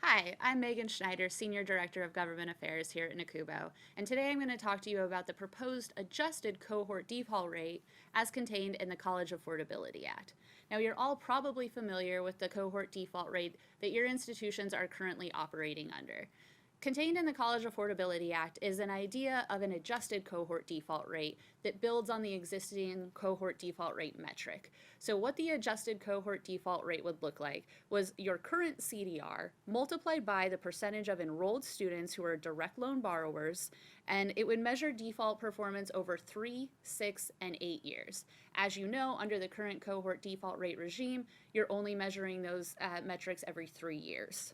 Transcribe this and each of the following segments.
Hi, I'm Megan Schneider, Senior Director of Government Affairs here at NACUBO, and today I'm going to talk to you about the proposed adjusted cohort default rate as contained in the College Affordability Act. Now, you're all probably familiar with the cohort default rate that your institutions are currently operating under. Contained in the College Affordability Act is an idea of an adjusted cohort default rate that builds on the existing cohort default rate metric. So what the adjusted cohort default rate would look like was your current CDR multiplied by the percentage of enrolled students who are direct loan borrowers, and it would measure default performance over 3, 6, and 8 years. As you know, under the current cohort default rate regime, you're only measuring those metrics every 3 years.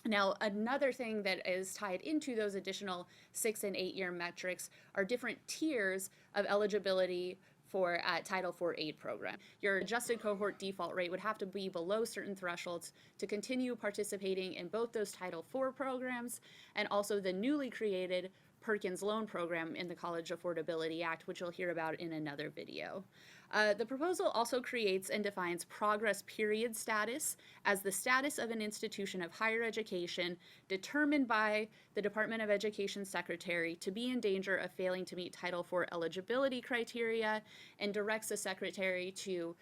Now, another thing that is tied into those additional 6 and 8 year metrics are different tiers of eligibility for Title IV aid program. Your adjusted cohort default rate would have to be below certain thresholds to continue participating in both those Title IV programs and also the newly created Perkins Loan Program in the College Affordability Act, which you'll hear about in another video. The proposal also creates and defines progress period status as the status of an institution of higher education determined by the Department of Education Secretary to be in danger of failing to meet Title IV eligibility criteria, and directs the Secretary to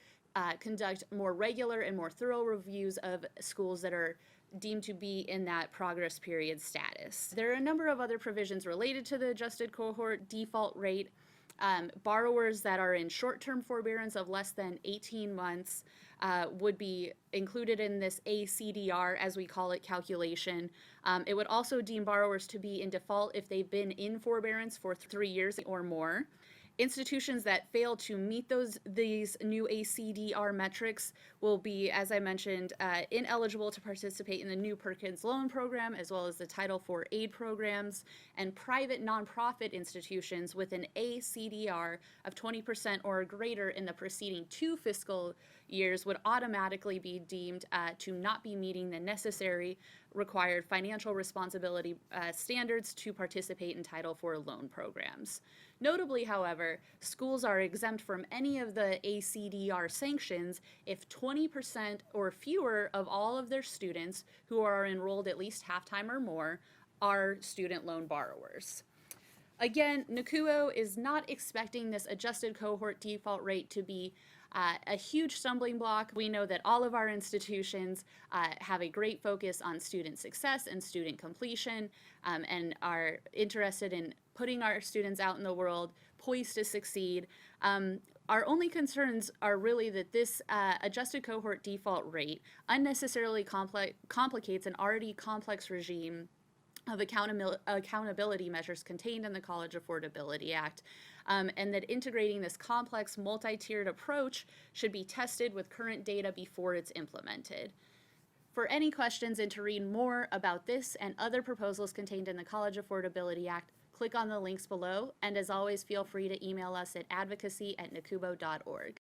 conduct more regular and more thorough reviews of schools that are deemed to be in that progress period status. There are a number of other provisions related to the adjusted cohort default rate. Borrowers that are in short-term forbearance of less than 18 months would be included in this ACDR, as we call it, calculation. It would also deem borrowers to be in default if they've been in forbearance for 3 years or more. Institutions that fail to meet these new ACDR metrics will be, as I mentioned, ineligible to participate in the new Perkins Loan Program, as well as the Title IV aid programs, and private nonprofit institutions with an ACDR of 20% or greater in the preceding 2 fiscal years would automatically be deemed to not be meeting the necessary required financial responsibility standards to participate in Title IV loan programs. Notably, however, schools are exempt from any of the ACDR sanctions if 20% or fewer of all of their students who are enrolled at least half-time or more are student loan borrowers. Again, NACUBO is not expecting this adjusted cohort default rate to be a huge stumbling block. We know that all of our institutions have a great focus on student success and student completion, and are interested in putting our students out in the world poised to succeed. Our only concerns are really that this adjusted cohort default rate unnecessarily complicates an already complex regime of accountability measures contained in the College Affordability Act, and that integrating this complex multi-tiered approach should be tested with current data before it's implemented. For any questions and to read more about this and other proposals contained in the College Affordability Act, click on the links below, and as always, feel free to email us at advocacy@nacubo.org.